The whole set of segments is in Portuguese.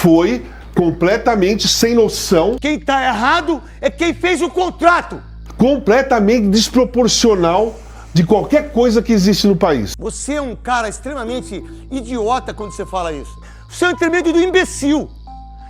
foi completamente sem noção. Quem tá errado é quem fez o contrato. Completamente desproporcional de qualquer coisa que existe no país. Você é um cara extremamente idiota quando você fala isso. Você é um intermédio do imbecil.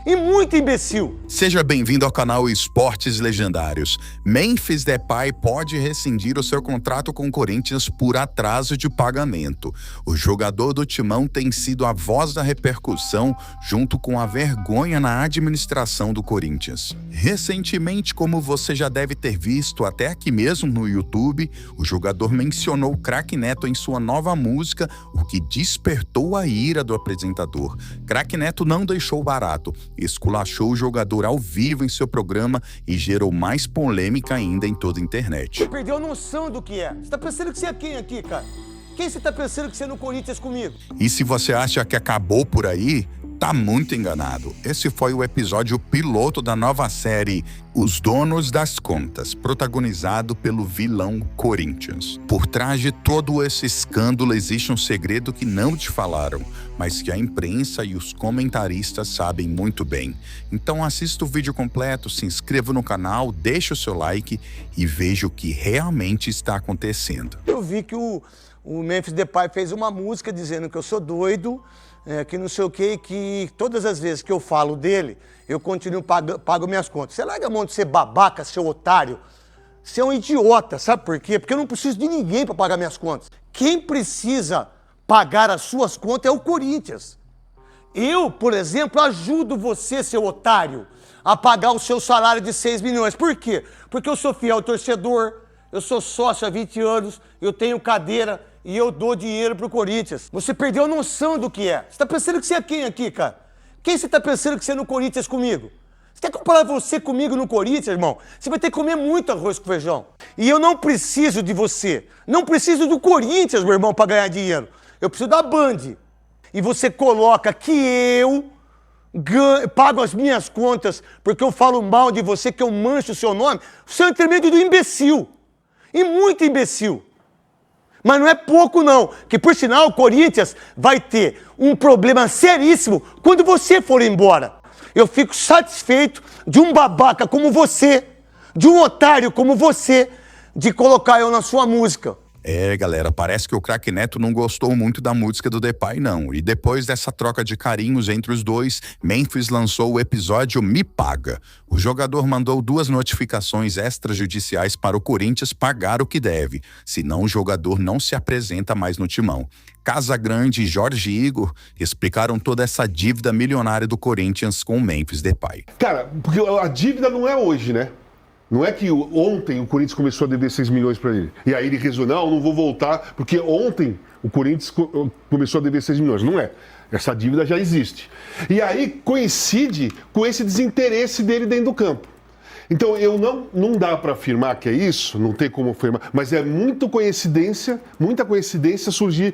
E muito imbecil. Seja bem-vindo ao canal Esportes Legendários. Memphis Depay pode rescindir o seu contrato com o Corinthians por atraso de pagamento. O jogador do Timão tem sido a voz da repercussão junto com a vergonha na administração do Corinthians. Recentemente, como você já deve ter visto até aqui mesmo no YouTube, o jogador mencionou o Craque Neto em sua nova música, o que despertou a ira do apresentador. Craque Neto não deixou barato. Esculachou o jogador ao vivo em seu programa e gerou mais polêmica ainda em toda a internet. Você perdeu a noção do que é. Você tá pensando que você é quem aqui, cara? Quem você tá pensando que você é no Corinthians comigo? E se você acha que acabou por aí, tá muito enganado. Esse foi o episódio piloto da nova série Os Donos das Contas, protagonizado pelo vilão Corinthians. Por trás de todo esse escândalo existe um segredo que não te falaram, mas que a imprensa e os comentaristas sabem muito bem. Então assista o vídeo completo, se inscreva no canal, deixe o seu like e veja o que realmente está acontecendo. Eu vi que o Memphis Depay fez uma música dizendo que eu sou doido, que não sei o quê, que todas as vezes que eu falo dele, eu continuo pago minhas contas. Você larga a mão de ser babaca, seu otário. Você é um idiota, sabe por quê? Porque eu não preciso de ninguém para pagar minhas contas. Quem precisa pagar as suas contas é o Corinthians. Eu, por exemplo, ajudo você, seu otário, a pagar o seu salário de 6 milhões. Por quê? Porque eu sou fiel torcedor, eu sou sócio há 20 anos, eu tenho cadeira e eu dou dinheiro pro Corinthians. Você perdeu a noção do que é. Você tá pensando que você é quem aqui, cara? Quem você tá pensando que você é no Corinthians comigo? Você quer comparar você comigo no Corinthians, irmão? Você vai ter que comer muito arroz com feijão. E eu não preciso de você. Não preciso do Corinthians, meu irmão, para ganhar dinheiro. Eu preciso da Band. E você coloca que eu pago as minhas contas porque eu falo mal de você, que eu mancho o seu nome. Você é um intermédio do imbecil. E muito imbecil. Mas não é pouco não, que por sinal o Corinthians vai ter um problema seríssimo quando você for embora. Eu fico satisfeito de um babaca como você, de um otário como você, de colocar eu na sua música. Galera, parece que o Craque Neto não gostou muito da música do Depay, não. E depois dessa troca de carinhos entre os dois, Memphis lançou o episódio Me Paga. O jogador mandou 2 notificações extrajudiciais para o Corinthians pagar o que deve, senão o jogador não se apresenta mais no Timão. Casagrande e Jorge Igor explicaram toda essa dívida milionária do Corinthians com o Memphis Depay. Cara, porque a dívida não é hoje, né? Não é que ontem o Corinthians começou a dever 6 milhões para ele. E aí ele resolveu, não vou voltar, porque ontem o Corinthians começou a dever 6 milhões. Não é. Essa dívida já existe. E aí coincide com esse desinteresse dele dentro do campo. Então não dá para afirmar que é isso, não tem como afirmar, mas é muita coincidência surgir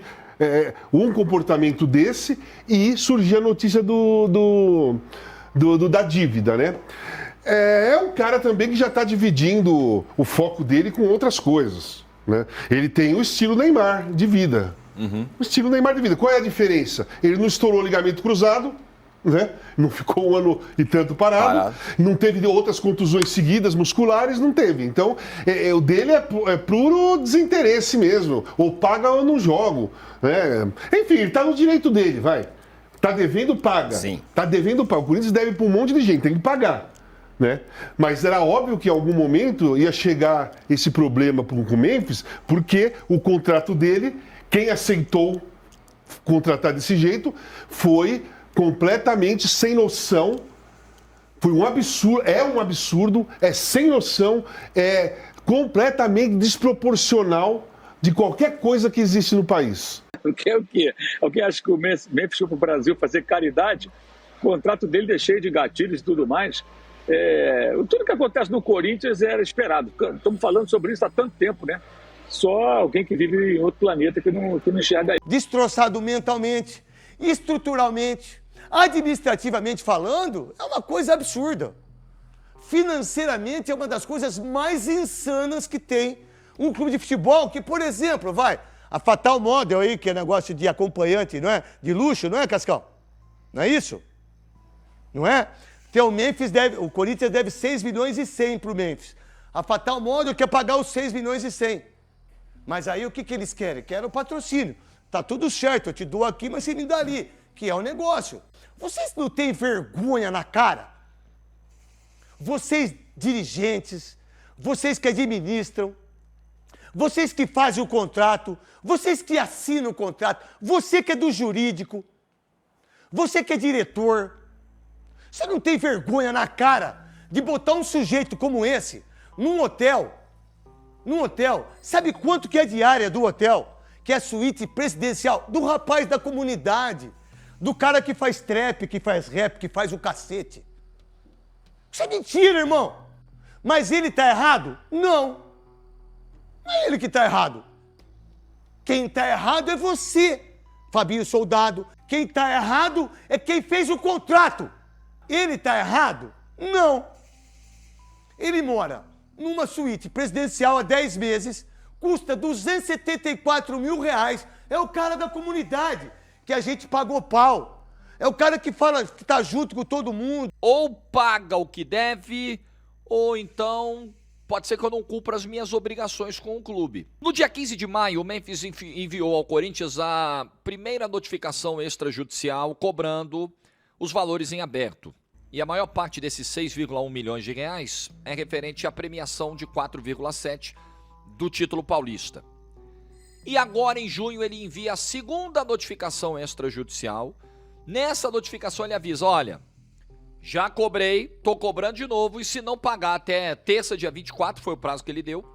um comportamento desse e surgir a notícia da dívida, né? É um cara também que já está dividindo o foco dele com outras coisas, né? Ele tem o estilo Neymar de vida. O estilo Neymar de vida. Qual é a diferença? Ele não estourou o ligamento cruzado, né? Não ficou 1 ano e tanto parado. Não teve outras contusões seguidas musculares, não teve. Então, o dele é puro desinteresse mesmo. Ou paga ou não jogo, né? Enfim, ele está no direito dele, vai. Tá devendo, paga. Sim. Tá devendo, paga. O Corinthians deve para um monte de gente, tem que pagar. Né? Mas era óbvio que em algum momento ia chegar esse problema com o Memphis, porque o contrato dele, quem aceitou contratar desse jeito, foi completamente sem noção, foi um absurdo, é sem noção, é completamente desproporcional de qualquer coisa que existe no país. O que é o quê? O que acho que o Memphis foi para o Brasil fazer caridade, o contrato dele é cheio de gatilhos e tudo mais. Tudo que acontece no Corinthians era esperado. Estamos falando sobre isso há tanto tempo, né? Só alguém que vive em outro planeta que não enxerga isso. Destroçado mentalmente, estruturalmente, administrativamente falando, é uma coisa absurda. Financeiramente é uma das coisas mais insanas que tem um clube de futebol, que, por exemplo, a Fatal Model aí, que é negócio de acompanhante, não é? De luxo, não é, Cascão? Não é isso? não é? O Corinthians deve 6 milhões e 100 pro Memphis. A Fatal Model quer pagar os 6 milhões e 100. Mas aí o que eles querem? Querem o patrocínio. Tá tudo certo, eu te dou aqui, mas você me dá ali, que é o negócio. Vocês não têm vergonha na cara? Vocês dirigentes, vocês que administram, vocês que fazem o contrato, vocês que assinam o contrato, você que é do jurídico, você que é diretor, você não tem vergonha na cara de botar um sujeito como esse num hotel? Sabe quanto que é a diária do hotel? Que é a suíte presidencial do rapaz da comunidade, do cara que faz trap, que faz rap, que faz o cacete. Isso é mentira, irmão. Mas ele tá errado? Não. Não é ele que tá errado. Quem tá errado é você, Fabinho Soldado. Quem tá errado é quem fez o contrato. Ele tá errado? Não. Ele mora numa suíte presidencial há 10 meses, custa 274 mil reais. É o cara da comunidade que a gente pagou pau. É o cara que fala que tá junto com todo mundo. Ou paga o que deve, ou então pode ser que eu não cumpra as minhas obrigações com o clube. No dia 15 de maio, o Memphis enviou ao Corinthians a primeira notificação extrajudicial cobrando os valores em aberto. E a maior parte desses 6,1 milhões de reais é referente à premiação de 4,7 do título paulista. E agora, em junho, ele envia a segunda notificação extrajudicial. Nessa notificação ele avisa, olha, já cobrei, tô cobrando de novo, e se não pagar até terça, dia 24, foi o prazo que ele deu,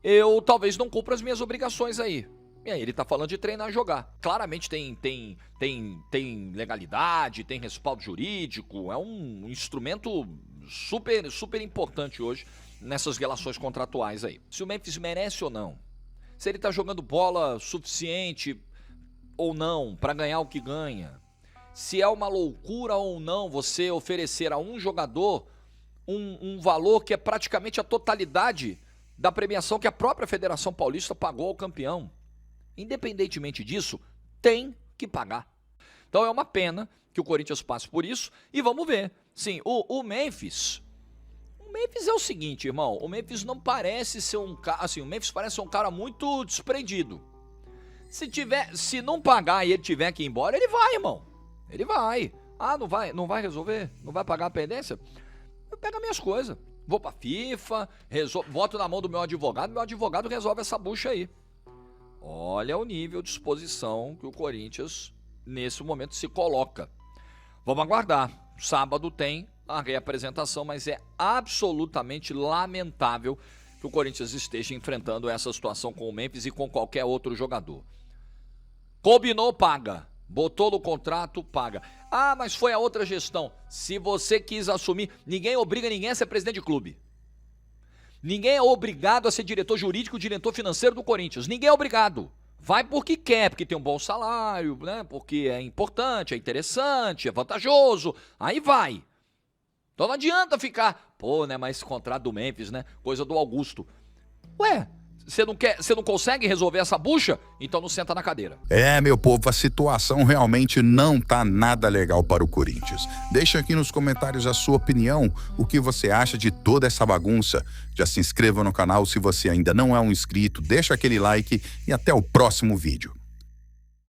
eu talvez não cumpra as minhas obrigações aí. E aí ele tá falando de treinar e jogar. Claramente tem legalidade, tem respaldo jurídico, é um instrumento super importante hoje nessas relações contratuais aí. Se o Memphis merece ou não, se ele tá jogando bola suficiente ou não para ganhar o que ganha, se é uma loucura ou não você oferecer a um jogador um valor que é praticamente a totalidade da premiação que a própria Federação Paulista pagou ao campeão. Independentemente disso, tem que pagar. Então é uma pena que o Corinthians passe por isso e vamos ver. Sim, o Memphis é o seguinte, irmão, o Memphis não parece ser um cara, assim, o Memphis parece ser um cara muito desprendido. Se não pagar e ele tiver que ir embora, ele vai, irmão. Ele vai. Ah, não vai resolver? Não vai pagar a pendência? Eu pego as minhas coisas. Vou pra FIFA, boto na mão do meu advogado resolve essa bucha aí. Olha o nível de exposição que o Corinthians, nesse momento, se coloca. Vamos aguardar. Sábado tem a reapresentação, mas é absolutamente lamentável que o Corinthians esteja enfrentando essa situação com o Memphis e com qualquer outro jogador. Combinou, paga. Botou no contrato, paga. Ah, mas foi a outra gestão. Se você quis assumir, ninguém obriga ninguém a ser presidente de clube. Ninguém é obrigado a ser diretor jurídico, diretor financeiro do Corinthians. Ninguém é obrigado. Vai porque quer, porque tem um bom salário, né? Porque é importante, é interessante, é vantajoso. Aí vai. Então não adianta ficar, né, mas esse contrato do Memphis, né? Coisa do Augusto. Ué, você não consegue resolver essa bucha? Então não senta na cadeira. Meu povo, a situação realmente não tá nada legal para o Corinthians. Deixa aqui nos comentários a sua opinião, o que você acha de toda essa bagunça. Já se inscreva no canal se você ainda não é um inscrito, deixa aquele like e até o próximo vídeo.